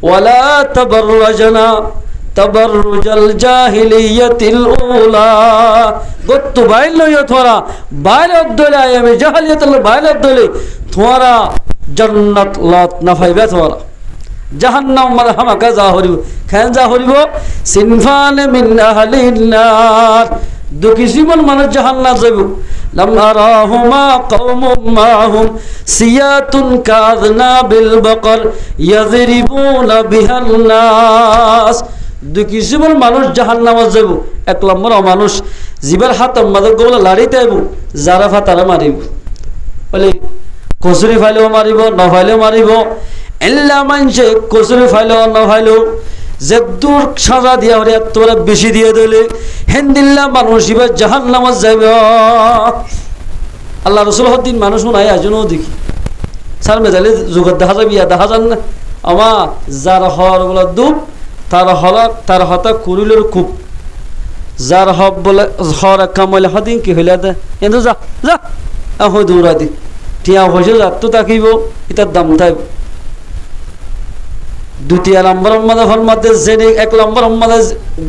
ওয়ালা তাবাররাজনা তাবাররুজাল জাহিলিয়াতিল উলা গত্তু বাইল লইয়া থোরা বাইলত দলে আয়ামে জাহিলিয়াতুল বাইলত দলে থোরা জান্নাত লাত না ফাইবা থোরা জাহান্নাম মানে হামাকা যা হরিব খান যা হরিব সিনফান মিন আহলিন নার দুকি জীবন মানুষ জাহান্নাম যাইব লাম আরাহুমা কওমুম মাহুম সিয়াতুন কাযনাবিল বাকর ইয়াযরিবুনা বিহান নাস দুকি জীবন মানুষ জাহান্নামে যাইব এক নম্বর মানুষ জিবার হাত মাঝে গোলা লাড়িতে আইব যারা ফাতারা মারিব বলে কসুরি ফাইলেও মারিব না ফাইলেও মারিব এল্লা মানছে কসুরি ফাইলেও না ফাইলেও যে দূর সাজা দিয়া হরে তোরা বেশি দিয়ে দিলে হেন্দিল্লা মানুষ এবার জাহান্নামে যাইব আল্লাহ রসুল হদ্দিন মানুষ নাই আজও দেখি স্যার মেজালে যুগত দেখা যাবি দেখা যান না আমা যার হর বলে দুপ তার হতা কুরিলের খুব যার হব বলে হর কামলে হদিন কি হইলে দে কিন্তু যা যা হই দৌড়া দি টিয়া হয়েছে যা তো তাকিব এটার দাম থাকব দ্বিতীয় নম্বর মধ্যে ফল মধ্যে জেনে এক নম্বর মধ্যে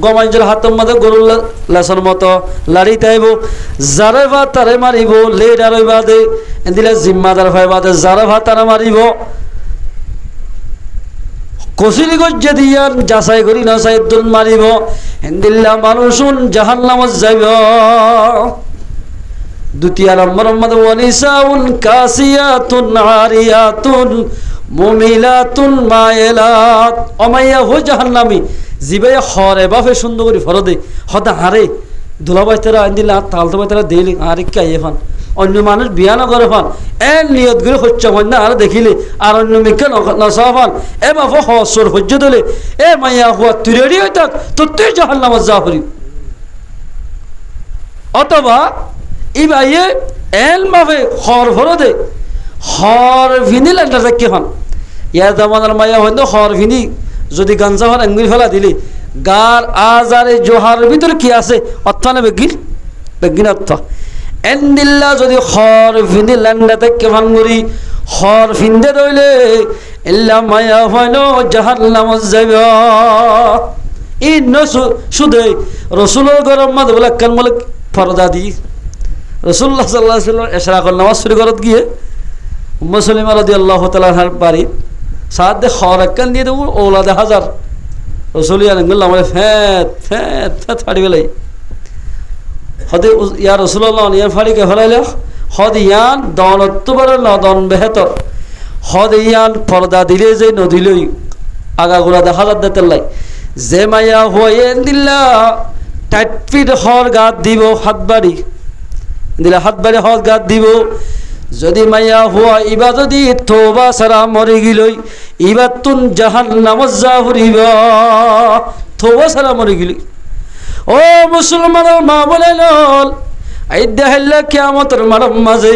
গমাঞ্জের হাতের মধ্যে গরুর লেসর মতো লাড়ি তাইব যারে বা তারে মারিব লেডার বাদে দিলে জিম্মাদার হয় বাদে যারে বা তারা মারিব কসিলি গজ্জে দিয়ান যাচাই করি না সাইদুল মারিব হেন্দিল্লা মানুষুন জাহান্নামত যাইব দ্বিতীয় নম্বর মধ্যে ওয়ানিসাউন কাসিয়াতুন আরিয়াতুন মুমিলাতুন মায়েলাত অমাইয়া হো জাহান্নামী জিবে হরে বাফে সুন্দর করে ফরদে হদা হারে দুলাবাইতারা আইদিলা তালতাবাইতারা দেলি আরে কাইয়ে ফান অন্য মানুষ বিয়া নগরে ফান এর নিয়ত করে হচ্ছে না আর দেখিলে আর অন্য মিকে নসা ফান এ বাফ হসর হজ্জ দিলে এ মাইয়া হুয়া তুই রেডি হয়ে থাক তো তুই জাহান্নামত যা করি অথবা ই ভাইয়ে এল মাফে হর ফরদে হর ভিনিল একটা দেখে ফান ইয়ার দামানের মাইয়া হইন হর ভিনি যদি গাঞ্জা হন এঙ্গুলি ফেলা দিলি গার আজারে জোহার ভিতরে কি আছে অর্থ না বেগিন অর্থ এন্দিল্লা যদি হর ভিনি ল্যান্ডা দেখে ভাঙ্গুরি হর ফিন্দে দইলে এল্লা মাইয়া হইন জাহান্নামত যাইব ই ন শুধু রসুলের গরম মাদ বলে কান বলে ফরদা দি রসুল্লাহ সাল্লাহ সাল্লাম এশরা কর নামাজ শুরু করত গিয়ে মুসলিম রাদিয়াল্লাহু তাআলার বাড়ি সাদ দে খরাকান দিয়ে দেব ওলাদে হাজার রসুলিয়া নঙ্গল আমারে ফেত ফেত ফেত ফাড়ি বেলাই হদে ইয়া রাসূলুল্লাহ নিয়া ফাড়ি কে ফলাইলা হদ ইয়ান দৌলত বড় নদন বেহতর হদ ইয়ান পর্দা দিলে যে নদিলই আগা গোড়া দেখা যাত দেতেলাই যে মাইয়া হয়ে দিল্লা টাইট হর গাত দিব হাত বাড়ি দিলে হাত বাড়ি হর গাত দিব যদি মাইয়া হুয়া ইবা যদি তোবা সারা মরে গিলই ইবা তুন জাহান্নামত যা হরিবা তোবা সারা মরে গিলি ও মুসলমানের মা বলে নল আইদা হেল্লা কিয়ামতের মারম মাঝে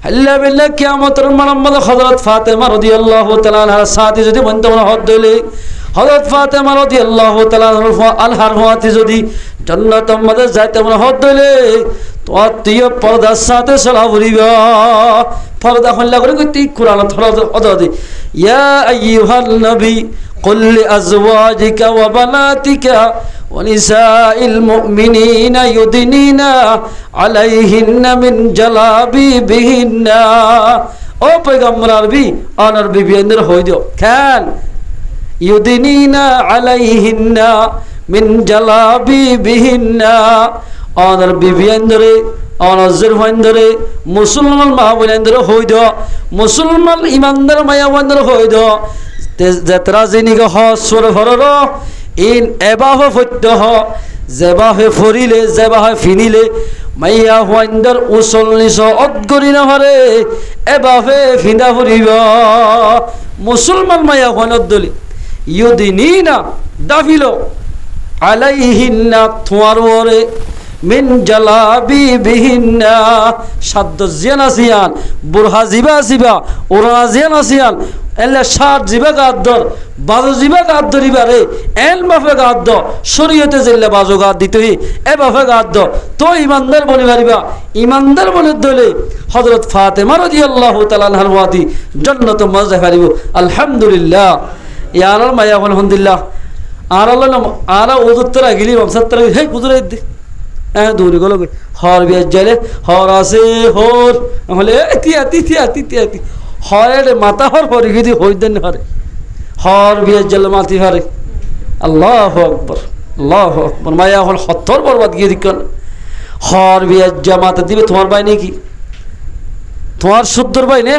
হেল্লা বিল্লা কিয়ামতের মারম মাঝে হযরত ফাতেমা রাদিয়াল্লাহু তাআলা আনহা সাথে যদি বন্ধ হদ দিলে হযরত ফাতেমা রাদিয়াল্লাহু তাআলা আনহার হওয়াতে যদি জান্নাতের মধ্যে যাইতে মনে হদ দিলে তো তুই পর্দার সাথে চলা বলিবা পর্দা হল্লা করে তুই কোরআন অদি ইয়া আইয়ুহান নবী কুল লিআজওয়াজিকা ওয়া বানাতিকা ওয়া নিসাইল মুমিনিনা ইউদিনিনা আলাইহিন্না মিন জালাবিবিহিন্না ও পয়গম্বর আরবি অনার বিবিদের হই দিও খান ইউদিনিনা আলাইহিন্না মিন জালাবিবিহিন্না অনার বিবিয়ান্দরে অনজর ভাইন্দরে মুসলমান মা বলেন্দরে হই দ মুসলমান ইমানদার মায়া বন্দর হই দ যাত্রা জিনিগ হ সুর ভরর ইন এবাহ ফত্য হ জেবাহে ফরিলে জেবাহে ফিনিলে মাইয়া হইন্দর উসলনিস অদগরি না হরে এবাহে ফিনা ফুরিব মুসলমান মায়া হনদ দলি ইউদিনিনা দাফিলো আলাইহিন্না থুয়ারে মিন জালাবিবিহিন্না সাদ্দ জিয়ানাসিয়ান বুরহা জিবা জিবা ওরা জিয়ানাসিয়ান এলে সাত জিবা গাদ্দর বাজু জিবা গাদ্দরিবারে এল মাফে গাদ্দ শরীয়তে জিল্লে বাজু গাদ দিতই এ মাফে গাদ্দ তো ইমানদার বনি পারিবা ইমানদার বনি দলে হযরত ফাতেমা রাদিয়াল্লাহু তাআলা আনহার ওয়াতি জান্নাতুল মাজা পারিব আলহামদুলিল্লাহ ইয়ার মায়া হল হন্দিল্লা আর হলো আর ওজুত্তরা গেলি বংশাত্তরা হে কুদুরে দে হ্যাঁ দৌড়ে গেল হর বিয়ার যাইলে হর আছে হর হলে তিয়াতি হরের মাথা হর হরে গিয়ে হই দেন হরে হর বিয়ার জালে মাতি হরে আল্লাহু আকবার আল্লাহু আকবার মায়া হল হত্তর বরবাদ গিয়ে দিকন হর বিয়ার জামাতে দিবে তোমার ভাই নাকি তোমার সত্তর ভাই নে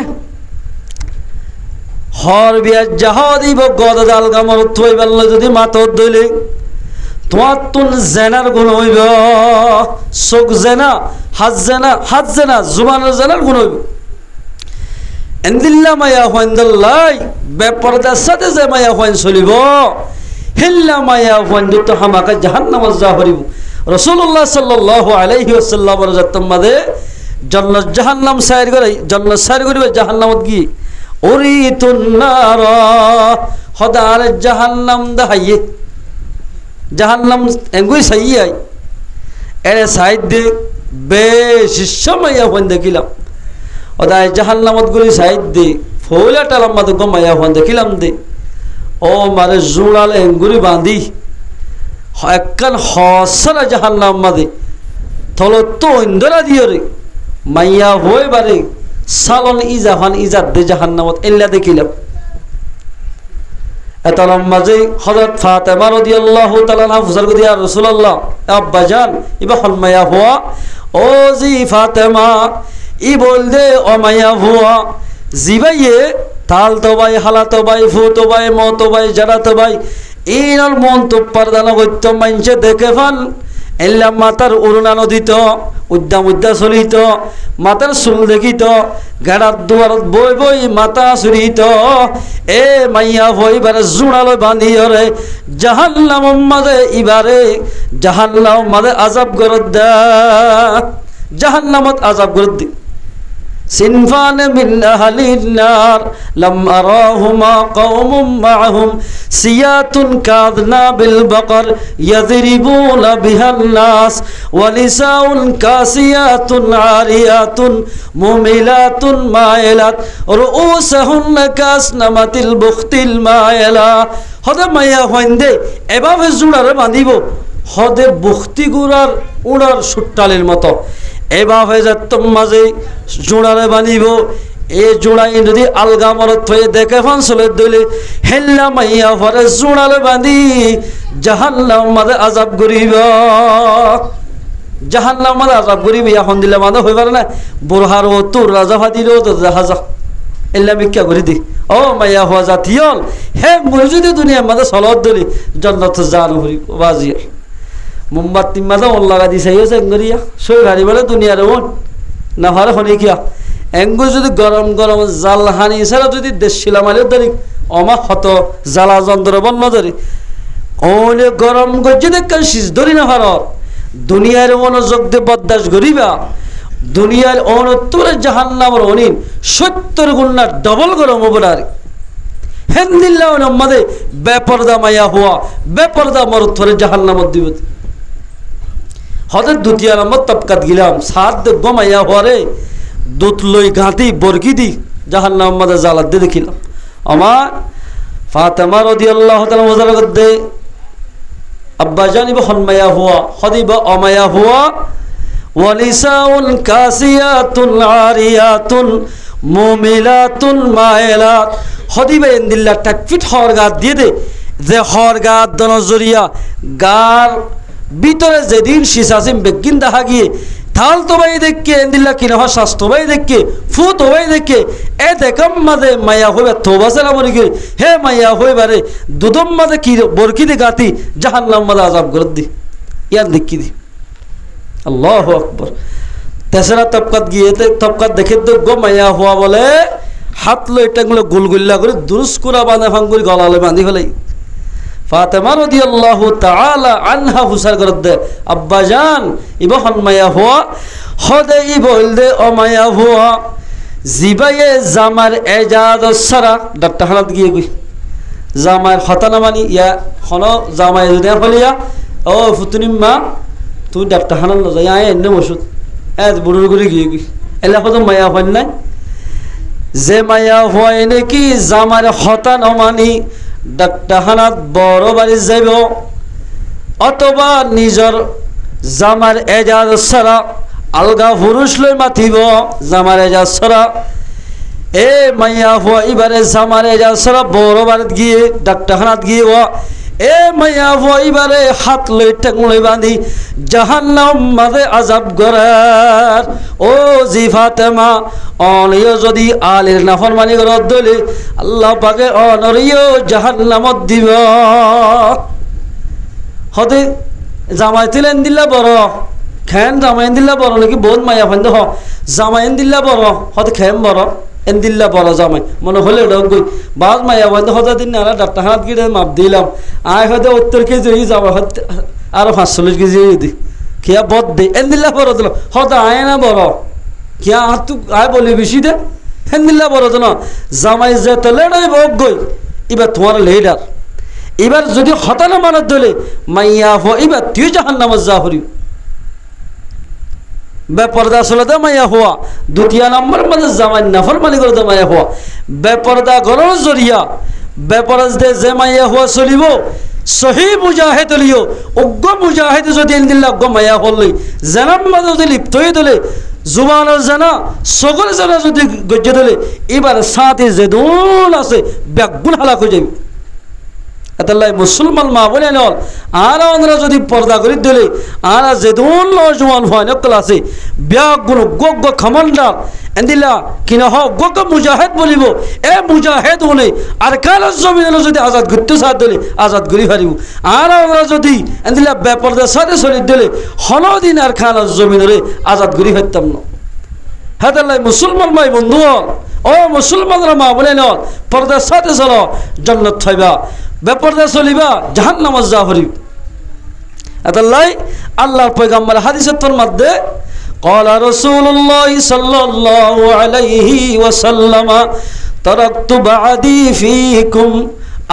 হর বিয়ার যাহা দিব গদা দাল গামর থই বেল যদি মাথর দইলে তোমার তুন জেনার গুণ হইব চোখ জেনা হাত জেনা জুবানের জেনার গুণ হইব এন্দিল্লা মায়া হইন্দাল্লাই বেপরদার সাথে যে মায়া হইন চলিব হিল্লা মায়া হইন দুটো হামাকে জাহান্নামত যা হরিব রাসূলুল্লাহ সাল্লাল্লাহু আলাইহি ওয়াসাল্লামের জাতমাদে জান্নাত জাহান্নাম সাইর করে জান্নাত সাইর করিবে জাহান্নামত গিয়ে উরিতুন নার হদার জাহান্নাম দাহাইয়ে জাহান্নাম এঙ্গুই সাইয়াই এরে সাইড দে বেশ সময়া হইন দেখিলাম ওদায় জাহান্নামত গুলি সাইড দে ফৌলা টালাম মাদে গমায়া হইন দেখিলাম দে ও মারে জুড়ালে এঙ্গুরি বাঁধি একখান হসরা জাহান্নাম মাদে থলো তো ইন্দরা দিও রে মাইয়া হয়ে বারে সালন ইজাহান ইজাদ দে জাহান্নামত এল্লা দেখিলাম এতলম মাঝে হযরত ফাতেমা রাদিয়াল্লাহু তাআলা আনহা ফুসার গদিয়া রাসূলুল্লাহ আব্বা জান ইবা হল মায়া হুয়া ও জি ফাতেমা ই বল দে ও মায়া হুয়া জিবাইয়ে তাল তো ভাই হালা তো ভাই ফু তো ভাই ম তো ভাই জারা তো ভাই ইনার মন তো পর্দানা হইতো মানছে দেখে ফান এল্লা মাতার উড়না নদীত উদ্যা চলিত মাতার চুল দেখিত গাড়ার দুয়ারত বই বই মাতা চুরিত এ মাইয়া ভই বারে জুড়ালৈ বান্ধি রে জাহান্নাম মাঝে ইবারে জাহান্নাম মাঝে আজাব গরদ দা জাহান্নামত আজাব গরদ দি সিনফান মিন আহলিন নার লাম আরাহুমা কওমুম মাআহুম সিয়াতুন কাদনা বিল বাকর ইয়াযরিবুনা বিহান নাস ওয়া লিসাউন কাসিয়াতুন আরিয়াতুন মুমিলাতুন মাইলাত রুউসুহুন্না কাসনামাতিল বুখতিল মাইলা হদে মাইয়া হইন্দে এভাবে জুড়ারে বাঁধিব হদে বুখতি গুড়ার উড়ার সুট্টালের মতো এভাবে যাত্তম মাঝে জোড়ারে বানিব এ জোড়াই যদি আলগা মরত হয়ে দেখে ফাঁসলে দইলে হেল্লা মাইয়া ভরে জোড়ালে বাঁধি জাহান্নাম মাঝে আজাব করিব জাহান্নাম মাঝে আজাব করিব এখন দিলে মাঝে হয়ে পারে না বোরহার ও তোর রাজা ফাদিরও তো জাহাজা এল্লা ভিক্ষা করে দি ও মাইয়া হওয়া জাতিয়ল হে মুই যদি দুনিয়ার মাঝে চলত দলি জন্নত জান হরি বাজিয়ার মোমবাতি মাঝে ওর লাগা দিছে এঙ্গরিয়া সই ভারি বলে দুনিয়ার ওন না ভারে হনে কিয়া এঙ্গু যদি গরম গরম জাল হানি ছাড়া যদি দেশ শিলামালে ধরি অমা হত জ্বালা যন্ত্র বন্ধ ধরি ওনে গরম গজ্জে দেখেন শীষ ধরি না ভারত দুনিয়ার মনোযোগ দিয়ে বরদাস্ত করিবা দুনিয়ার অনত্তরে জাহান্নামের অনিন 70 গুণ না ডবল গরম অবরার হেন্দিল্লাহ আমাদের বেপরদা মাইয়া হওয়া বেপরদা মরথরে জাহান্নামত দিব হদের দ্বিতীয় নম্বর তবকাত গিলাম সাত গমাইয়া হরে দুধ লই গাঁতি বরকি দি জাহান্নাম মাঝে জালাত দিয়ে দেখিলাম আমার ফাতেমা রাদিয়াল্লাহু তাআলা মজার গদ্দে আব্বা জানিব হনমায়া হুয়া হদিব অমায়া হুয়া ওয়ালিসাউন কাসিয়াতুন আরিয়াতুন মুমিলাতুন মাইলাত হদিবে ইন্দিল্লা টাকফিট হরগা দিয়ে দে যে হরগা দনজরিয়া গার ভিতরে যেদিন শিশাসিম বেগিন দেখা গিয়ে থাল তো ভাই দেখে এন্দিল্লা কিনা হয় স্বাস্থ্য ভাই দেখে ফু তো ভাই দেখে এ দেখম মাঝে মায়া হইবে থোবাসে না বলি হে মায়া হইবারে দুদম মাঝে কি বরকি দি গাতি জাহান্নাম মাঝে আজাব করে দি ইয়ার দেখি দি আল্লাহু আকবার তেসরা তবকাত গিয়ে তবকাত দেখে তো গো মায়া হওয়া বলে হাত লই টাঙ্গলে গুলগুল্লা করে দুরুস কুরা বাঁধে ফাঙ্গুরি গলালে বাঁধি ফেলাই ফাতেমা রাদিয়াল্লাহু তাআলা আনহা হুসার করে দে আব্বা জান ইবা হনমায়া হওয়া হদে ই বলদে অমায়া হওয়া জিবায়ে জামার এজাজ সারা ডাক্তার হানাত গিয়ে গই জামার হতানা মানি ইয়া হন জামাই যদি ফলিয়া ও ফুতুনিম্মা তুই ডাক্তার হানান ল যাই আয় এনে ওষুধ এত বুড়ুর করে গিয়ে গই এলা কত মায়া হন নাই যে মায়া হয় নাকি জামার হতানা মানি ডাক্তারখানাত বড় বাড়ি যাইব অথবা নিজর জামার এজাজ ছাড়া আলগা পুরুষ লই মাতিব জামার এজাজ ছাড়া এ মাইয়া হওয়া এবারে জামার এজাজ ছাড়া বড় বাড়িত গিয়ে ডাক্তারখানাত গিয়ে এ মাইয়া হওয়া এবারে হাত লই টেং লই বাঁধি জাহান্নাম মাঝে আজাব করার ও জি ফাতেমা অনিয় যদি আলের নাফরমানি করত দলে আল্লাহ পাকে অনরিয় জাহান্নামত দিব হতে জামাই তিলেন দিল্লা বড় খেন জামাইন দিল্লা বড় নাকি বহুত মাইয়া ফান্দ হ জামাইন দিল্লা বড় হতে খেম বড় এন দিল্লা বড় জামাই মনে হলে গই বাজ মাইয়া ফান্দ হতে দিন না ডাক্তারখানাত গিয়ে মাপ দিলাম আয় হয়তো 70 কেজি জামা হতে আরো 45 কেজি দি কিয়া বদ দে এন দিল্লা বড় দিল হতে আয় না বড় কিয়া হাত আয় বলি বেশি দে এন দিল্লা বড় তো না জামাই যে তলে নাই বক গই এবার তোমার লিডার এবার যদি হতানা মানত দলে মাইয়া হো এবার তুই জাহান্নামে যা হরি বেপরদা চলতে মাইয়া হওয়া দ্বিতীয় নম্বর মানে জামাই নাফরমানি করতে মাইয়া হওয়া বেপরদা করার জরিয়া বেপরজ দে যে মাইয়া হওয়া চলিব সহি মুজাহিদ লিও অজ্ঞ মুজাহিদ যদি ইনদিল্লাহ অজ্ঞ মাইয়া হলই জানাম মাঝে যদি লিপ্ত হয়ে দলে জুবানের জানা সকল জানা যদি গজ্জে দলে এবার সাথে যে দোল আছে ব্যাগুল হালাক হয়ে যাবে এতাল্লাই মুসলমান মা বলে নল আর আমরা যদি পর্দা করে দিলে আর যেদুন নজওয়ান হয় নকল আছে ব্যাগুন গগ খমন্ডার এন্দিলা কিনা হ গগ মুজাহিদ বলিব এ মুজাহিদ হলে আর কালাস জমিনে যদি আজাদ করতে সাথ দিলে আজাদ করি পারিব আর আমরা যদি এন্দিলা বেপরদা সাথে চলি দিলে হলদিন আর কালাস জমিনে আজাদ করি হইতাম না হেতাল্লাই মুসলমান মাই বন্ধু ও মুসলমানরা মা বলে নল পর্দার সাথে চলো জান্নাত থাইবা বেপরদা চলিবা জাহান্নামে যা হরিব এতাল্লাই আল্লাহর পয়গম্বর হাদিসের মধ্যে قال رسول الله صلى الله عليه وسلم تركت بعدي فيكم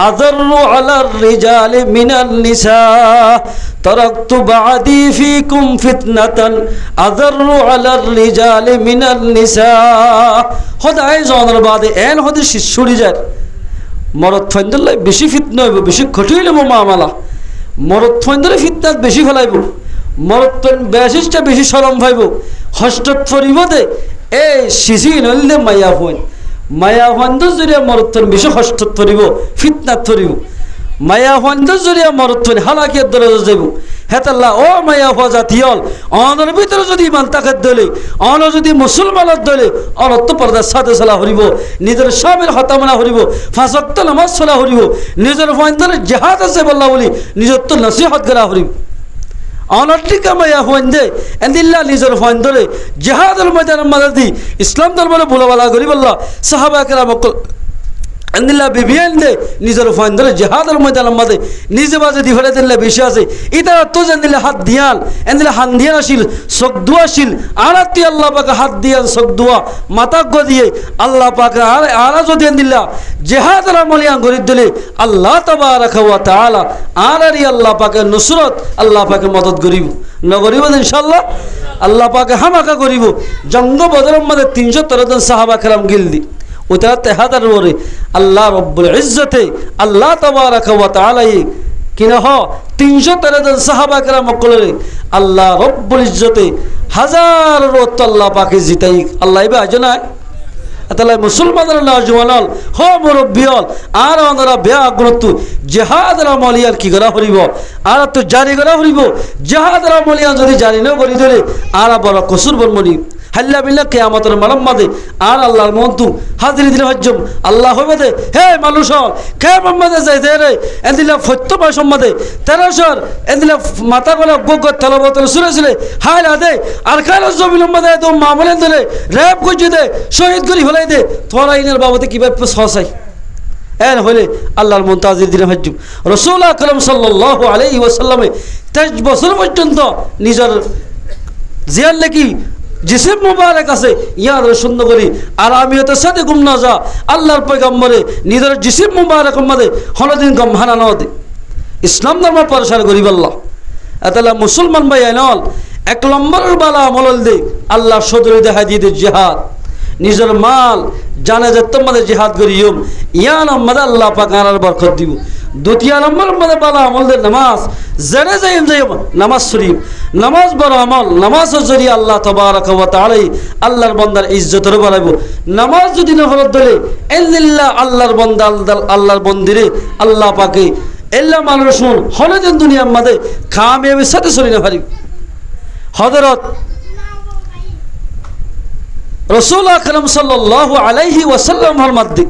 أضر على الرجال من النساء تركت بعدي فيكم فتنة أضر على الرجال من النساء خدای জনের বাদে এন হদি শিশুরি যায় মরদ ফাইন্দলে বেশি ফিতনা হইব বেশি কঠিন হইব মামলা মরদ ফাইন্দলে ফিতনাত বেশি ফেলাইব মরদ বেশিটা বেশি শরম ভাইব হস্তত পরিবদে এই শিশি নইলে মায়া ফাইন্দ জরিয়া মরদ বেশি হস্তত পরিব ফিতনাত পরিব মায়া ফাইন্দ জরিয়া মরদ হালাকিয়াত দরে যাইব হেতাল্লাহ ও মায়া হওয়া জাতীয়ল অনর ভিতরে যদি ইমান তাকাত দলে অন যদি মুসলমানত দলে অনত্ব পর্দার সাথে চলা হরিব নিজের স্বামীর হতামনা হরিব ফাঁসক্ত নামাজ চলা হরিব নিজের ফাইন্দলে জেহাদ আছে বললা বলি নিজের তো নসিহত করা হরিব অনটিকা মায়া ফাইন্দে এন্দিল্লা নিজের ফাইন্দলে জেহাদুল ময়দানের মাঝে ইসলাম দরবারে বলা করি বললা সাহাবা কেরাম এন্দিল্লা বিবিয়ান দে নিজের ফাইন্দলে জেহাদের ময়দানের মাঝে নিজে বাজে দি ফেলে দিলে বেশি আছে ইতার তো জানদিলে হাত দিয়াল এন্দিলে হান দিয়া আসিল চোখ ধোয়া আসিল আরাতি আল্লাহ পাকে হাত দিয়াল চোখ ধোয়া মাতাক দিয়ে আল্লাহ পাকে আরা যদি এন্দিল্লা জেহাদের আমলিয়ান গরি দিলে আল্লাহ তাবারাকা ওয়া তাআলা আরারি আল্লাহ পাকে নুসরত আল্লাহ পাকে মদত করিব নগরিব ইনশাআল্লাহ আল্লাহ পাকে হামাকা করিব জঙ্গ বদরের মধ্যে 313 জন সাহাবা کرام গিলদি ওটা তেহাদার ওরে আল্লাহ রব্বুল ইজ্জতে আল্লাহ তাবারাকা ওয়া তাআলা কিনা হ 313 জন সাহাবা کرام কলরে আল্লাহ রব্বুল ইজ্জতে হাজার রত আল্লাহ পাকে জিতাই আল্লাহ ইবা আজনা তাহলে মুসলমানরা নওজওয়ানল হ মুরব্বিয়ল আর ওনারা বেয়া গুরুত্ব জিহাদের আমলিয়াল কি করা হরিব আর তো জারি করা হরিব জিহাদের আমলিয়াল যদি জারি না করি দিলে আর বড় কসুর বনমনি হাল্লা বিল্লাহ কিয়ামতের মালম্মাদে আর আল্লাহর মন্তু হাজির দিলে হজ্জম আল্লাহ হবে দে হে মানুষ কে মোহাম্মদে যাইতে রে এদিলা ফত্যবা সম্মাদে তেরাশর এদিলা মাথা গলা গোগ তলবতল সুরেছিলে হায় আদে আর কাল জমিন মধ্যে তো মামলেন দিলে রেপ কইছে দে শহীদ করি ফলাই দে তোরা ইনের বাবতে কিভাবে সহসাই এর হলে আল্লাহর মন্তু হাজির দিলে হজ্জম রাসূল আকরাম সাল্লাল্লাহু আলাইহি ওয়াসাল্লামে 23 বছর পর্যন্ত নিজের জিয়ার লাগি জিসিম মুবারক আছে ইয়াদ সুন্দর করি আর আমি ওতে সাথে গুম না যা আল্লাহর পয়গম্বরে নিজের জিসিম মুবারক মধ্যে হলদিন গম হানা না দে ইসলাম ধর্ম প্রসার করিব আল্লাহ এতলা মুসলমান ভাই আইনল এক নম্বরের বালা আমল দে আল্লাহ সদরে দেখা দিয়ে দে জিহাদ নিজের মাল জানে যে তোমাদের জিহাদ করিয়ম ইয়া নম্বরে আল্লাহ পাক আর বরকত দিব। দ্বিতীয় নম্বর মধ্যে বালা আমলদের নামাজ জেনে যাইম যাইম নামাজ শরীফ নামাজ বড় আমল নামাজের জরিয়ে আল্লাহ তাবারক ওয়া তাআলা আল্লাহর বান্দার ইজ্জতের বাড়াইব। নামাজ যদি না হলো দলে ইল্লাল্লাহ আল্লাহর বান্দা আল্লাহর বন্দিরে আল্লাহ পাকে এল্লা মানুষ হলে যেন দুনিয়ার মধ্যে কামিয়াবির সাথে চলি না পারি। হযরত রাসূল আকরাম সাল্লাল্লাহু আলাইহি ওয়াসাল্লাম এর মধ্যে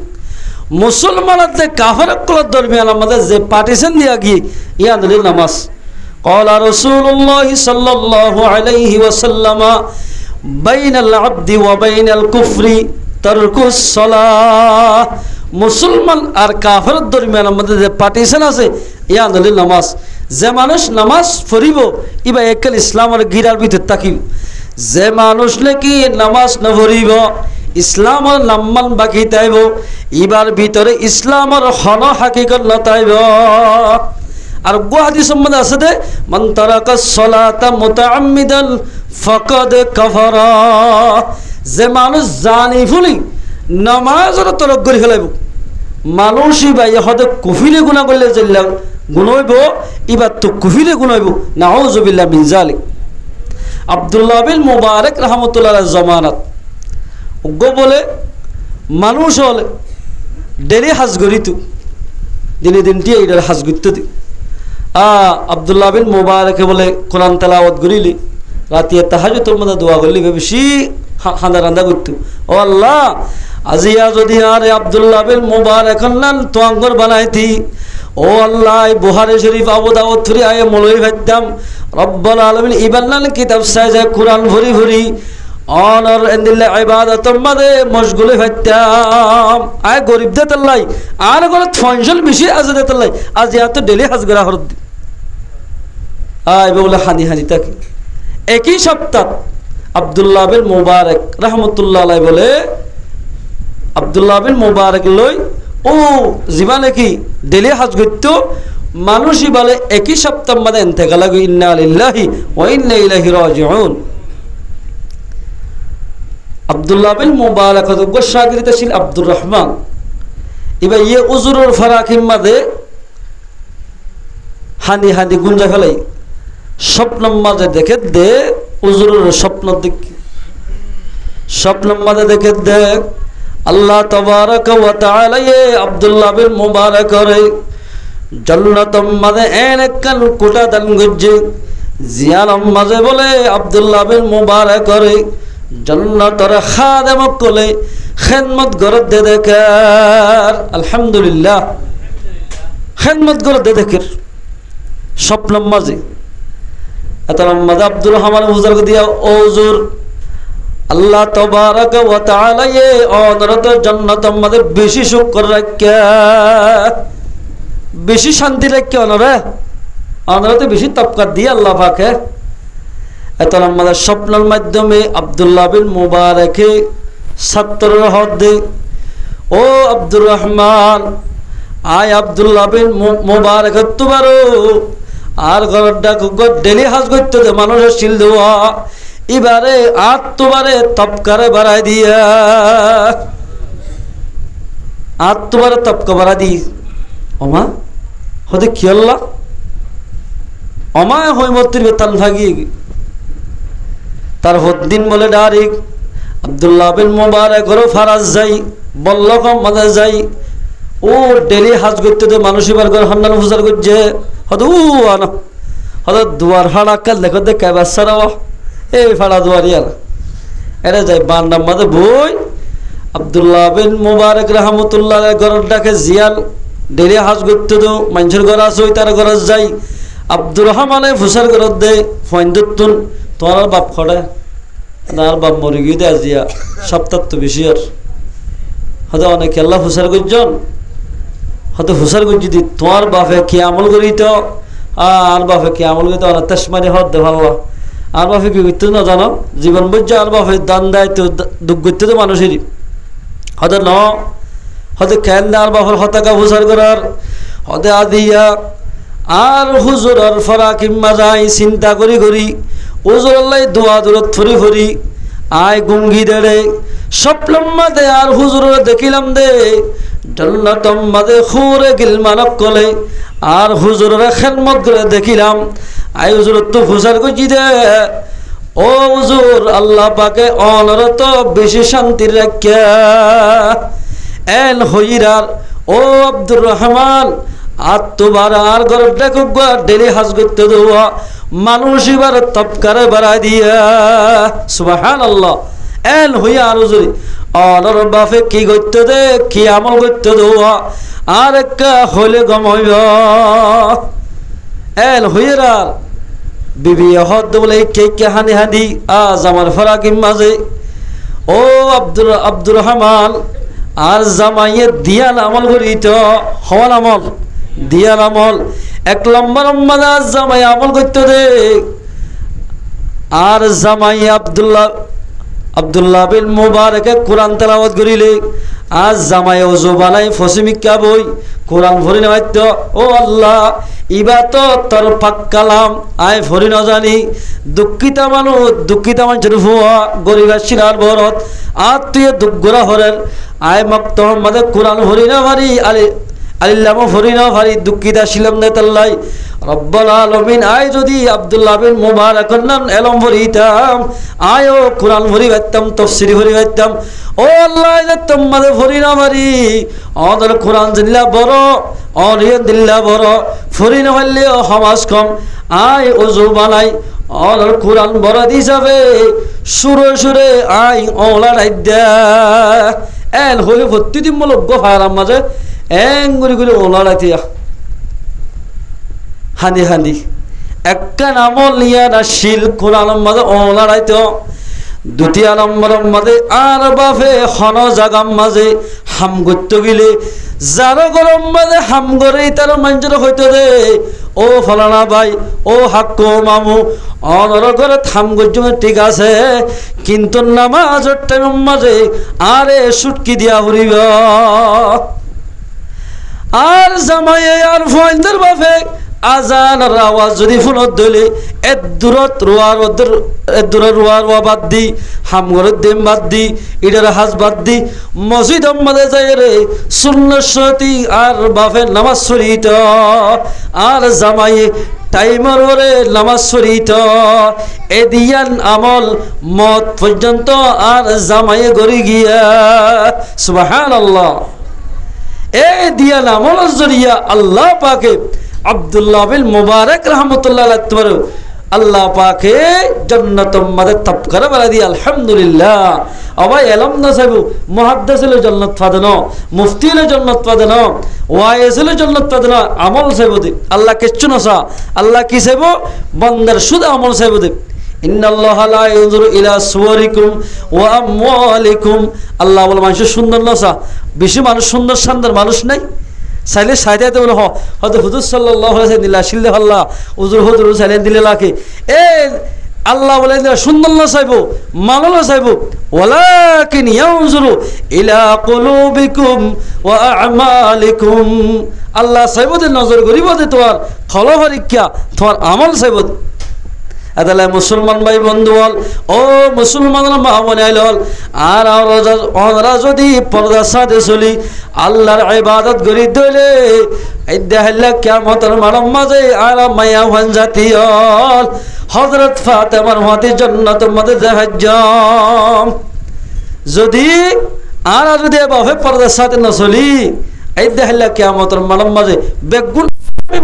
মুসলমানদের কাফেরদের দরমিয়ান আমাদের যে পার্টিশন দিয়া গিয়ে ইয়া দিল নামাজ ক্বালা রাসূলুল্লাহ সাল্লাল্লাহু আলাইহি ওয়াসাল্লাম বাইনাল আবদি ওয়া বাইনাল কুফরি তারকুস সালাহ। মুসলমান আর কাফেরদের দরমিয়ান আমাদের যে পার্টিশন আছে ইয়া দিল নামাজ। যে মানুষ নামাজ পড়িব ইবা একাল ইসলামের গিরার ভিতর থাকিব। যে মানুষ নাকি নামাজ না পড়িব ইসলামের নাম্মান বাকি তাইব ইবার ভিতরে ইসলামের হন হাকিকত নতাইব। আর হাদিস সম্বন্ধে আছে দে মান তারাকা সলাতা মুতাআম্মিদান ফাকাদ কাফারা। যে মানুষ জানি ফুলি নামাজের তরক করে ফেলাইব মানুষই বা ইহতে কুফিরে গুনাহ করলে জেল্লা গুনাইব ইবার তো কুফিরে গুনাইব নাউযুবিল্লাহ মিন যালিক। আব্দুল্লাহ বিন মুবারক রাহমাতুল্লাহ আলাইহি জামানাত গো বলে মানুষ হলে ডেলি হাজ করিত দিনে দিনটি এইটার হাজ করতে দি। আব্দুল্লাহ বিন মুবারকে বলে কোরআন তেলাওয়াত করিলি রাতে তাহাজ্জুদের মধ্যে দোয়া করলি বেশি হাঁদা রান্দা করত। ও আল্লাহ আজিয়া যদি আর আব্দুল্লাহ বিন মুবারক নান তোয়াঙ্গর বানাইতি ও আল্লাহ বুখারী শরীফ আবু দাউদ থুরি আয়ে মলই ভাইতাম রব্বুল আলামিন ইবান্নান কিতাব সাইজা কুরআন ভরি ভরি অনর এন্দিল্লা ইবাদতের মধ্যে মশগুলে ভাইতাম। আয় গরিব দেতাল্লাই আর করে ফয়সল বেশি আজ দেতাল্লাই আজ এত ডেলি হাজ করা হরদ আয় বলে হানি হানি তাকে। একই সপ্তাহ আব্দুল্লাহ বিন মুবারক রাহমাতুল্লাহ আলাইহি বলে আব্দুল্লাহ বিন মুবারক লই ও জীবনে কি ডেলি হাজ করত মানুষই বলে একই সপ্তাহ মধ্যে ইন্তেকাল হই ইন্না লিল্লাহি ওয়া ইন্না ইলাইহি রাজিউন। আব্দুল্লাহ বিন মুবারক শাগিরদ ছিল আব্দুর রহমান। এবার ইয়ে উজুরুর ফারাকির মাঝে হানি হানি গুঞ্জা ফেলাই স্বপ্ন মাঝে দেখে দে উজুরুর স্বপ্ন দেখি স্বপ্ন মাঝে দেখে দে আল্লাহ তাবারক ওয়া তাআলা আব্দুল্লাহ বিন মুবারক করে জান্নাতের মাঝে এনেকান কোটা দান গজ্জে জিয়ারম মাঝে বলে আব্দুল্লাহ বিন মুবারক করে জান্নাতের খাদেম কোলে খেদমত গরত দে দেখার আলহামদুলিল্লাহ খেদমত গরত দে দেখার স্বপ্ন মাঝে এত মাঝে আব্দুর রহমান হুজুর দিয়া ও হুজুর আল্লাহ তাবারক ওয়া তাআলা অনরত জান্নাতের মাঝে বেশি সুখ করে রাখা বেশি শান্তি রাখা অনরে অনরতে বেশি তবকাত দিয়ে আল্লাহ পাকে এত আমাদের স্বপ্নের মাধ্যমে আব্দুল্লাহ বিন মুবারকে ছাত্রের হদ দে ও আব্দুর রহমান আয় আব্দুল্লাহ বিন মুবারক তোমারও আর ঘরটা ডেলি হাজ করতে দে মানুষের শিল দেওয়া এবারে আর তোমারে তবকারে বাড়াই দিয়া আর তোমারে তবকা বাড়া দি অমা হতে কি আল্লাহ অমায় হৈমতির বেতন ভাগি তার হদ্দিন বলে ডাইরেক্ট আব্দুল্লাহ বিন মুবারক ঘরে ফারাজ যাই বল্লক মাঝে যাই ও ডেলি হাজ করতে তো মানুষ এবার ঘর হান্নান ফুজার করছে হয়তো আনা হয়তো দুয়ার ফাড়া কাল দেখো দেখ বাচ্চারা এই ফাড়া দুয়ারি আর এরা যাই বান্ডার মাঝে বই আব্দুল্লাহ বিন মুবারক রহমতুল্লাহ ঘরের ডাকে জিয়াল ডেলি হাজ করতে তো মানুষের ঘর আছে ওই তার ঘরে যাই আব্দুর রহমানে ফুসার ঘরত দে ফয়ন্দুন তোমার বাপ খড়ে আর বাপ মরে গিয়ে দে আজিয়া সপ্তাহ তো বেশি আর হয়তো অনেক আল্লাহ ফুসার করছেন হয়তো ফুসার করছি দি তোমার বাপে কি আমল করি তো আর বাপে কি আমল করি তো অনেক তেসমানি হদ দে ভালো আর বাপে কি করতে না জানো জীবন বুঝছে আর বাপে দান দেয় তো দুঃখ করতে তো মানুষেরই হয়তো ন হয়তো খেয়াল না আর বাপের হতাকা ফুসার করার হতে আদিয়া আর হুজুর আর ফরাকিম মাজাই চিন্তা করি করি হুজুর আল্লাহ দোয়া দূরত ফরি ফরি আয় গুঙ্গি দেড়ে স্বপ্নম মাঝে আর হুজুর দেখিলাম দে জান্নাতম মাঝে খুরে গিলমানক কলে আর হুজুরের খেদমত করে দেখিলাম আই হুজুর তো ফুসার কইছি দে ও হুজুর আল্লাহ পাকে অনরত বেশি শান্তি রাখিয়া এন হইরার ও আব্দুর রহমান আত্মবার আর ঘর দেখো ডেলি হাজ করতে দেওয়া মানুষ এবার তপকারে বাড়াই দিয়া সুবহানাল্লাহ এন হইয়া আর হুজুরি অনর বাপে কি করতে দে কি আমল করতে দেওয়া আর একটা হইলে গম হইব এন হইয়ার বিবি হদ বলে কে হানি হানি আজ আমার ফরাকিম মাঝে ও আব্দুর রহমান আর জামাইয়ে দিয়াল আমল করিত হওয়াল আমল দিয়াল আমল এক লম্বা লম্বা জামাই আমল করতে দে আর জামাই আব্দুল্লাহ বিন মুবারকে কোরআন তেলাওয়াত করিলে আজ জামাই ওজু বানাই ফসিমিকা বই কোরআন ভরি নামাইত ও আল্লাহ ইবা তো তোর পাক কালাম আয় ভরি ন জানি দুঃখিতা মানুষের ভুয়া গরিব সিনার বরত আর তুই দুঃগরা হরের আয় মক্ত মাদে কোরআন ভরি না ভারি আলিল্লাহ ভরি না ভারি দুঃখিতা ছিলাম না তাল্লাই রব্বুল আলামিন আয় যদি আব্দুল্লাহ বিন মুবারকের নাম এলম ভরিতাম আয়ও কোরআন ভরি বাইতাম তাফসীর ভরি বাইতাম ও আল্লাহ যে তোমাদের ভরি না ভারি অদর কোরআন দিল্লা বড় অরিয় দিল্লা বড় ভরি না ভারলেও সমাজ কম আয় ওজু বানাই অদর কোরআন বড় দিছাবে সুরে সুরে আয় ওলা রাইদা এন হয়ে ভর্তি দিম বলো গোফারাম মাঝে এঙ্গুরি গুলি ওলা রাইতিয়া হানি হানি একটা নামল নিয়ে না শিল কোরআন মাঝে ওলা রাইত দ্বিতীয় নম্বরের মাঝে আর বাফে হন জাগাম মাঝে হাম করতে গেলে যার গরম মাঝে হাম করে তার মানুষের হইতে দে ও ফলানা ভাই ও হাক্কো মামু অনর করে থাম করছে ঠিক আছে কিন্তু নামাজের টাইমের মাঝে আরে সুটকি দিয়া উড়িব আর জামাই আর ফয়ন্দের বাফে আজানের আওয়াজ যদি ফোনত ধরলে এর দূরত রোয়ার বাদ দি হামগরের দেম বাদ দি ইডার হাজ বাদ দি মসজিদ মাঝে যাই রে সুন্নতি আর বাফে নামাজ শরীত আর জামাই টাইমর ওরে নামাজ শরীত এদিয়ান আমল মত পর্যন্ত আর জামাই গড়ি গিয়া সুবহানাল্লাহ এ দিয়ান আমলের জরিয়া আল্লাহ পাকে আব্দুল্লাহ বিন মুবারক রহমতুল্লাহ আলাইহি আল্লাহ পাকে জান্নাতুম মাদে তবকারে বলা দি আলহামদুলিল্লাহ আবাই এলম না সাহেব মুহাদ্দিস হলে জান্নাত ফাদানো মুফতি হলে জান্নাত ফাদানো ওয়াইজ হলে জান্নাত ফাদানো আমল সাহেব দি আল্লাহ কিচ্ছু না সা আল্লাহ কি সাহেব বান্দার শুধু আমল সাহেব দি ইন্নাল্লাহা লা ইয়ানজুরু ইলা সুওয়ারিকুম ওয়া আমওয়ালিকুম আল্লাহ বলে মানুষ সুন্দর না সা বেশি মানুষ সুন্দর শানদার মানুষ নাই চাইলে সাইডাইতে বলে হয়তো হুজুর সাল্লাল্লাহু আলাইহি ওয়াসাল্লাম নীলা শিল্লে আল্লাহ হুজুর চাইলেন দিলে লাখে এ আল্লাহ বলে সুন্দর না চাইবো মানো না চাইবো ওয়ালাকিন ইয়ানজুরু ইলা কুলুবিকুম ওয়া আমালিকুম আল্লাহ চাইবো যে নজর করিব যে তোমার ফল পরীক্ষা তোমার আমল চাইব আদালে মুসলমান ভাই বন্ধু হল ও মুসলমানের মা মনে আইল আর আমরা যদি পর্দার সাথে চলি আল্লাহর ইবাদত করি দলে ইদাহাল্লা কিয়ামতের মানব মাঝে আর মায়া হন জাতি হল হযরত ফাতেমার হাতে জান্নাতের মধ্যে জাহাজ্জাম যদি আর যদি এভাবে পর্দার সাথে না চলি ইদাহাল্লা কিয়ামতের মানব মাঝে বেগুন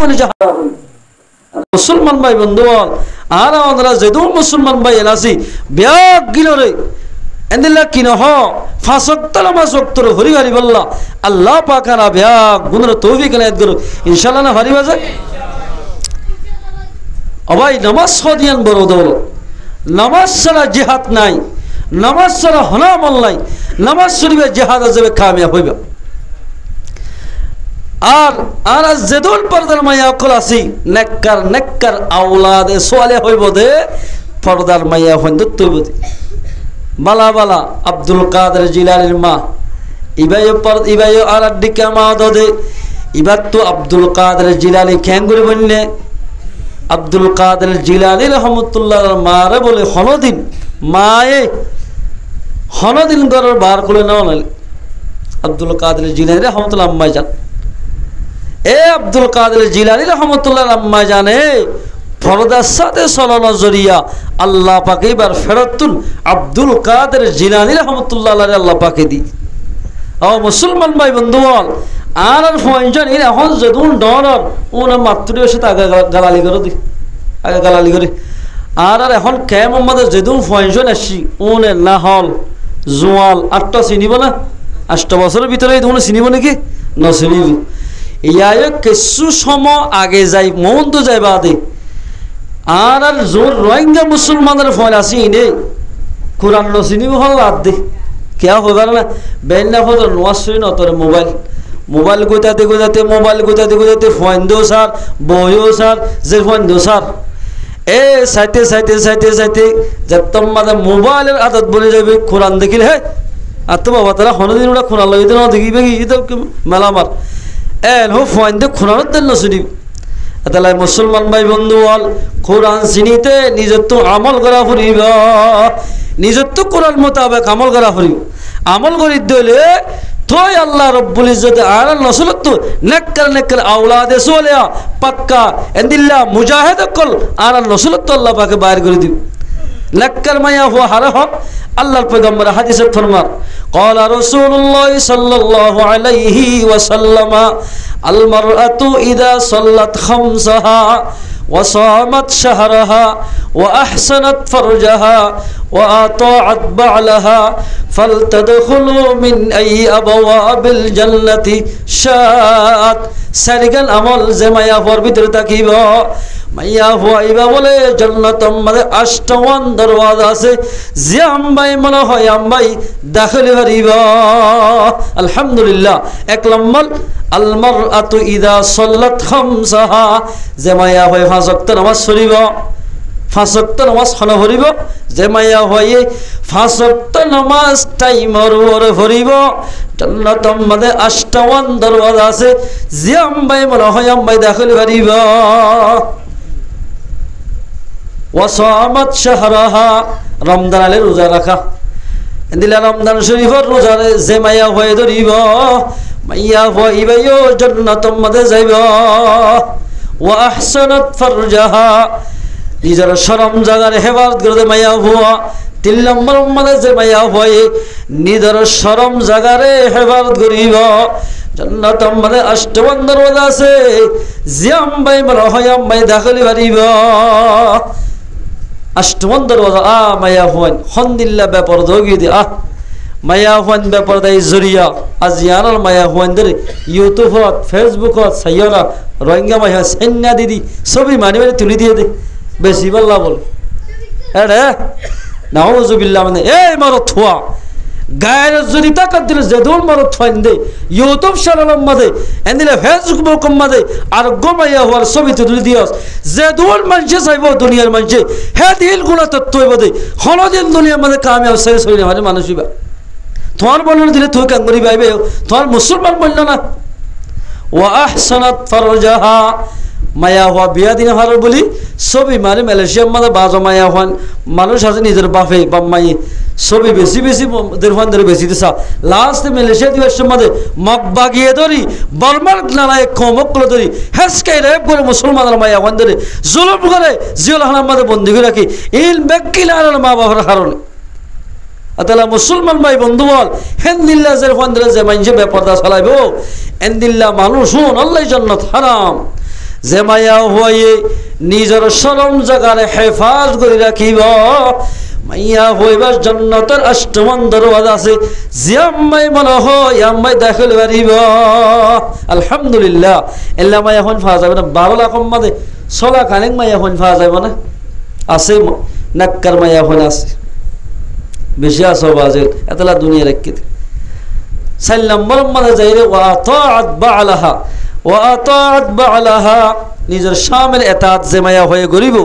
বলে জাহাজ মুসলমান ভাই বন্ধু আর আমরা যেদু মুসলমান ভাই এলাসি ব্যাগ গিলরে এন্দিল্লা কিনো হ ফাসক্তর মাসক্তর হরি গারি বল্লা আল্লাহ পাকানা ব্যাগ গুণর তৌফিক এনায়েত করো ইনশাআল্লাহ না হারি বাজে অবাই নামাজ সদিয়ান বড় দৌল নামাজ ছাড়া জিহাদ নাই নামাজ ছাড়া হনামল নাই নামাজ শরীফে জিহাদ যাবে কামিয়াব হইবে আর আর যেদুল পর্দার মাইয়া অকল আছি নেককার আওলাদে সোয়ালে হইব দে পর্দার মাইয়া হইন্দ তৈব দে বালা বালা আব্দুল কাদের জিলানির মা ইবাইও আর দিকে মা দে ইবার তো আব্দুল কাদের জিলানি কেন করে বললে আব্দুল কাদের জিলানি রহমতুল্লাহ মারে বলে হনদিন মায়ে হনদিন ঘরের বার করে নেওয়া নালি আব্দুল কাদের জিলানী রহমতুল্লাহ আম্মাই জান এ আব্দুল কাদের জিলানী রহমতুল্লাহ আম্মাই জানে পর্দার সাথে চলানো জরিয়া আল্লাহ পাকে এবার ফেরতুন আব্দুল কাদের জিলানী রহমতুল্লাহ আল্লাহ পাকে দি ও মুসলমান ভাই বন্ধু বল আর ফয়জন এখন যদুন ডর ওনা মাতৃর সাথে আগে গালালি করে দি আগে গালালি করে আর এখন কেম আমাদের যেদুন ফয়জন আসছি ওনে না হল জোয়াল 8টা চিনিব না 8টা বছরের ভিতরে এই ধরনের চিনিব নাকি না চিনিব ইয়ায় কিছু সময় আগে যাই মন তো যাই বাদে আর জোর রোহিঙ্গা মুসলমানের ফল আসি নে কোরআন ন চিনিব হল বাদ দে क्या होगा ना बेलना हो तो नवासरी ना तोरे मोबाइल गोताते गोताते फोन दो सार बोयो सार जे फोन दो सार ए साइते जब तुम मतलब मोबाइल आदत बने जाबे कुरान देखिल है आतो बाबा तारा हनो दिन उड़ा कुरान लगे दिन देखिबे कि इतो मेला मार ए नो फोन दे कुरान देन न सुनी अतला मुसलमान भाई बंधु वाल कुरान सिनीते निजत्व আমল করা ফুরিবা निजत्व कुरान मोताबक আমল করা ফুরিব আমল করি দিলে তোই আল্লাহ রব্বুল ইজ্জত আর নসলত নেকর আওলাদে সোলিয়া পাক্কা এন্দিল্লা মুজাহিদ কল আর নসলত আল্লাহ পাকে বাইর করে দিব নেকর মায়া হো হারা হক আল্লাহর পয়গম্বর হাদিসে ফরমান ক্বালা রাসূলুল্লাহ সাল্লাল্লাহু আলাইহি ওয়াসাল্লাম আল মারআতু ইযা সাল্লাত খামসাহা وصامت شهرها وأحسنت فرجها وأطاعت بعلها فلتدخلوا من أي أبواب الجنة شاءت سرقن عمل زمايا فور بيتر تكيبا মাইয়া হইবা বলে জান্নাতের মধ্যে 8টা দরওয়াজা আছে যে আম্বাই মনে হয় আম্বাই দাখিল করিবা আলহামদুলিল্লাহ এক নম্বর আল মারআতু ইযা সাল্লাত খামসাহা যে মাইয়া হয় 5 ওয়াক্ত নামাজ পড়িবা 5 ওয়াক্ত নামাজ হলো পড়িব যে মাইয়া হয় 5 ওয়াক্ত নামাজ টাইমর ওরে পড়িব জান্নাতের মধ্যে 8টা দরওয়াজা আছে যে আম্বাই মনে হয় আম্বাই দাখিল করিবা ওয়াসামাত শাহরাহা রমজান আলে রোজা রাখা এদিলা রমজান শরীফের রোজারে যে মাইয়া হয়ে ধরিব মাইয়া হইবাইও জান্নাতের মধ্যে যাইব ওয়া আহসানাত ফারজাহা নিজের শরম জাগার হেফাজত করে মাইয়া হওয়া 3 নম্বর মধ্যে যে মাইয়া হয়ে নিজের শরম জাগারে হেফাজত করিব জান্নাতের মধ্যে 8টা দরওয়াজা আছে যে আম্বাই মনে হয় আম্বাই দাখিল করিব 8টা দরওয়াজা মায়া হুয়ান হন্দিল্লা ব্যাপার দগি দি মায়া হুয়ান ব্যাপার দাই জরিয়া আজিয়ানার মায়া হুয়ান দের ইউটিউবত ফেসবুকত সাইয়রা রোহিঙ্গা মায়া সেন্না দিদি সবই মানি তুলি দিয়ে দে বেশি বল্লা বল এড়ে নাউজুবিল্লাহ মানে এই মারো থুয়া গায়ের যদি তাকাত দিলে যেদুল মারো থুয়ান দে ইউটিউব চ্যানেলের মধ্যে এন্দিলে ফেসবুকের মধ্যে আর গোমাইয়া হওয়ার ছবি তুলি দিয়স যেদুল মানুষে চাইব দুনিয়ার মানুষে হে দিলগুলো তত্ত্বইব দে হলদিন দুনিয়ার মধ্যে কামিয়াব শেষ হইলে মানে মানুষইবা তোমার বলন দিলে তুই কাম করি পাইবে তোমার মুসলমান বলল না ওয়া আহসানাত ফারজাহা মায়া হওয়া বিয়া দিনে ভালো বলি ছবি মানে মালয়েশিয়ার মধ্যে বাজো মায়া হওয়ান মানুষ আছে নিজের বাপে বাপ মাই ছবি বেশি দেড় ধরে বেশি দিছা লাস্ট মালয়েশিয়া দিবসের মধ্যে মগ বাগিয়ে ধরি বর্মার নালায় কমকল ধরি হেসকে রেপ করে মুসলমানের মায়া হওয়ান ধরে জুলুম করে জিয়াল হানার মধ্যে বন্দি করে রাখি ইল বেকিল আর মা বাবার কারণে আতালা মুসলমান ভাই বন্ধু বল হেন্দিল্লা যে ফন্দরে যে মাইনছে বেপরদা চালাইব এন্দিল্লা মানুষ শুন আল্লাহ জান্নাত হারাম যে মায়া হয়ে নিজের শরম জাগারে হেফাজ করে রাখিব মাইয়া হইবার জান্নাতের 8টা দরওয়াজা আছে যে আম্মাই মনে হয় আম্মাই দাখিল করিব আলহামদুলিল্লাহ এল্লা মায়া হন ফা যাবে না 12 লাখ মধ্যে 6 লাখ আনেক মায়া হন ফা যাবে না আছে নাক্কার মায়া হন আছে বেশি আছে বাজে এতলা দুনিয়া রাখি 4 নম্বর মধ্যে যাইরে ওয়া তাআত বালাহা নিজের স্বামীর এতাত যে মায়া হয়ে গরিব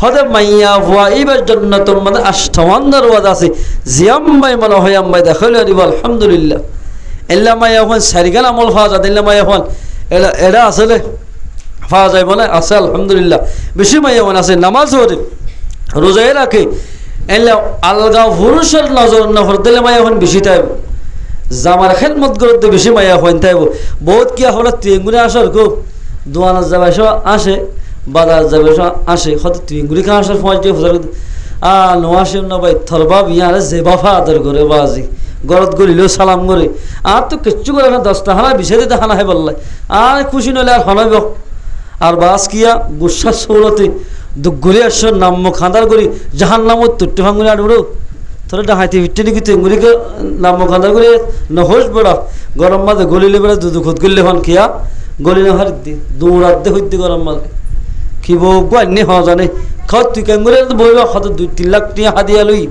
হতে মাইয়া হওয়া এইবার জান্নাতের মধ্যে 8টা দরওয়াজা আছে যে আম্মাই মনে হয় আম্মাই দাখিল করিব আলহামদুলিল্লাহ এল্লা মায়া হন সারিগাল আমল ফাওয়া যায় এল্লা মায়া হন এরা আসলে ফাওয়া যায় বলে আছে আলহামদুলিল্লাহ বেশি মায়া হন আছে নামাজ পড়ে রোজায় রাখে এলে আলগা পুরুষের নজর নহর দিলে মায়া হন বেশি তাইব জামার খেদমত করতে বেশি মায়া হন তাইব বহুত কি হলো তিনগুড়ি আসার খুব দোয়ানার যাবে আসে বাজার যাবে আসে হয়তো তিনগুড়ি খা আসার 5 দিয়ে নোয়াশে না ভাই থরবা বিয়ারে যে বাফা আদর করে বাজি গরত গলিলেও সালাম করে আর তো কিচ্ছু করে না 10টা হানা বিষয় দিতে হানা হয় বললাই আর খুশি নইলে আর হানাইব আর বাস কিয়া গুসা সৌলতে দুগুলি আসর নাম খান্দার করি জাহান নামত তুট্টি ভাঙ্গুলি আর উড়ো তোর ডাহাইতে ভিটে নাকি তেঙ্গুলিকে নাম খান্দার করে নহস বেড়া গরম মাঝে গলিলে বেড়া দুধ খুদ গলিলে হন কিয়া গলিলে হার দি দৌড়াতে হইতে গরম মাঝে কি বউ আনি হওয়া জানে খাও তুই কেঙ্গুলি বইবা হয়তো 2-3 লাখ টিয়া হাদিয়া লই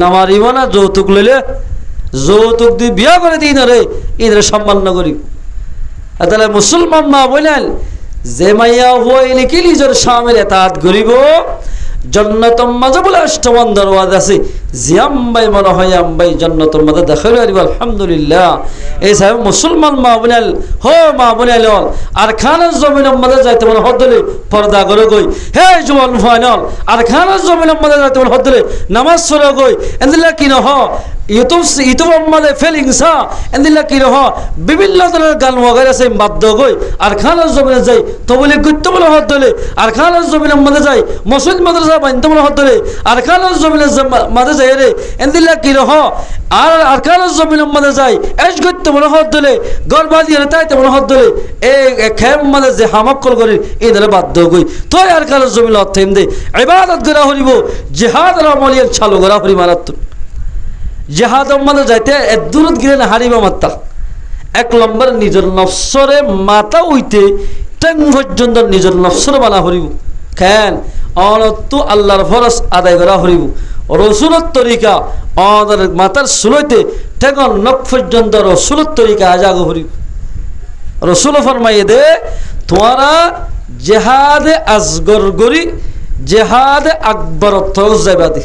নামারিব না যৌতুক লইলে যৌতুক দিয়ে বিয়া করে দিই না রে এদের সম্মান না করি তাহলে মুসলমান মা বলেন যে মাইয়া হইলে কি নিজের স্বামীর এতাত করিব জান্নাতুম মাঝে বলে 8টা দরওয়াজা আছে জিয়াম্বাই মনে হয় আম্বাই জান্নাতুম মাঝে দেখাইল আরিব আলহামদুলিল্লাহ এই সাহেব মুসলমান মা বলেন হো মা বলেন আর খানার জমিনের মাঝে যাইতে মনে হদলে পর্দা করে গই হে জওয়ান ফাইনাল আর খানার জমিনের মাঝে যাইতে মনে হদলে নামাজ পড়ে গই এন্দিলা কি নহ ইউটিউব আমাদের ফিলিংসা এন্দিলা কি নহ বিভিন্ন ধরনের গান ওয়াগার আছে বাধ্য গই আর খানার জমিনে যাই তো বলে গুত্ত বলে হদলে আর খানার জমিনের মাঝে যাই মসজিদ মাদ্রাসা বানতে মনে হদলে আর খানার জমিনের মাঝে যাই রে এন্দিলা কি নহ আর খানার জমিনের মাঝে যাই এস গুত্ত মনে হদলে গর্বা দিয়ে তাইতে মনে হদলে এই খেম মাঝে যে হামাক্কল করে এদের বাধ্য গই তো আর খানার জমিন অর্থ দে ইবাদত করা হরিব জিহাদ আমলিয়ার চালু করা হরি মারাত্ম জিহাদ মানে যাইতে দূরত গিয়ে না হারিবা মাত্তা 1 নম্বর নিজের নফসরে মাথা উইতে ট্যাং পর্যন্ত নিজের নফসরে বানা হরিব কেন অনত্তু আল্লাহর ফরজ আদায় করা হরিব রসুলের তরিকা আমাদের মাথার সুলইতে ঠেকন নখ পর্যন্ত রসুলের তরিকা আজাগ হরিব রসুল ফরমাইয়ে দে তোমারা জেহাদে আসগর গরি জেহাদে আকবর যাইবাদে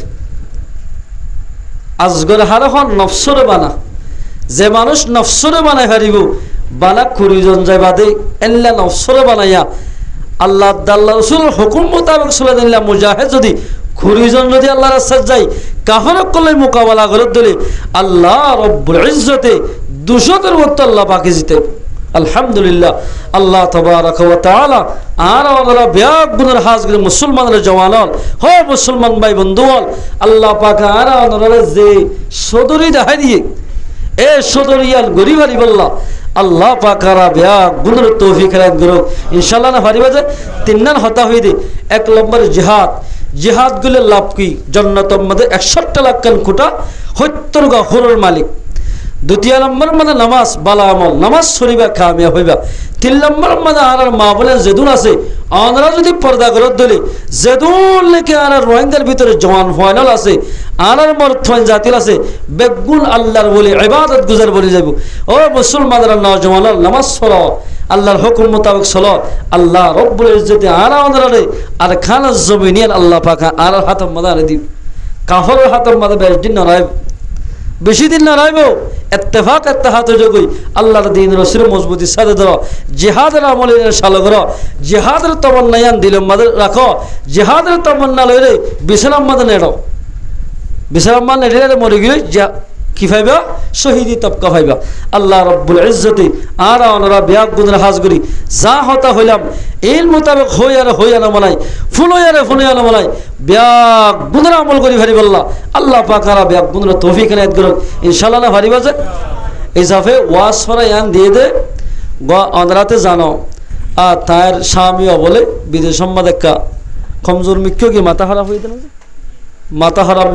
আজগর হারখন নফসরে বানা যে মানুষ নফসরে বানাই হারিব বানা 20 জন যাই বাদে এল্লা নফসরে বানাইয়া আল্লাহ আল্লাহ রসুলের হুকুম মোতাবেক চলে দিল্লা মুজাহিদ যদি 20 জন যদি আল্লাহর রাস্তায় যাই কাফেরক কলে মোকাবেলা করে দিলে আল্লাহ রব্বুল ইজ্জতে 200 এর মতো আল্লাহ বাকি জিতে আলহামদুলিল্লাহ আল্লাহ তাবারাক ওয়া তাআলা আর ওরা ব্যাগ গুনার হাজগির মুসলমানের জওয়ানল হো মুসলমান ভাই বন্ধুল আল্লাহ পাক আর ওরা যে সদরি দেখাই দিয়ে এ সদরিয়াল গরিবারি বল্লা আল্লাহ পাক আর ব্যাগ গুনার তৌফিক রাত করুক ইনশাআল্লাহ না পারিবা যে 3 নান হতা হই দে 1 নম্বর জিহাদ জিহাদ গুলো লাভ কি জান্নাতের মধ্যে 61 লাখ কান খুঁটা 70 গা হুরুর মালিক 2 নম্বর মানে নামাজ বালা আমল নামাজ শরীবা কামিয়াব হইবা 3 নম্বর মানে আর মা বলে যেদুন আছে আমরা যদি পর্দা করত দলি যেদুন লেকে আর রোহিঙ্গার ভিতরে জওয়ান ফাইনাল আছে আর মরথন জাতির আছে বেগুন আল্লাহর বলি ইবাদত গুজার বলি যাব ও মুসলমানরা নওজওয়ান নামাজ পড়ো আল্লাহর হুকুম মোতাবেক চলো আল্লাহ রব্বুল ইজ্জতে আর আমাদের আর খানা জমিনিয়ান আল্লাহ পাক আর হাতম মাদারে দিব কাফরের হাতম মাদা বেশ দিন নয় বেশি দিন না রাইব ইত্তেফাক ইত্তেহাদ যোগই আল্লাহর দ্বীন রসুল মজবুতি সাথে ধরো জিহাদের আমলের শালো করো জিহাদের তমন্নায়ান দিল মাদের রাখো জিহাদের তমন্না লইরে বিছানাম মাদে নেড়ো বিছানাম মান নেড়ে মরে গিয়ে কি পাইবা শহীদি তবকা পাইবা আল্লাহ রব্বুল ইজ্জতি আর ওনারা ব্যাগ গুণের হাজগুড়ি যা হতা হইলাম এর মোতাবেক হইয়া না মনাই ফুলইয়ারে না মনাই ব্যাগ গুণের আমল করি ভারি বললা আল্লাহ পাকারা ব্যাগ গুণের তৌফিক এনায়েত করুক ইনশাআল্লাহ না ভারি বাজে এই জাফে ওয়াজ ফরা ইয়ান দিয়ে দে অনরাতে জানো আর তার স্বামীও বলে বিদেশ সম্মাদ একটা কমজোর মিক্ষ কি মাথা খারাপ হয়ে দেন মাথা খারাপ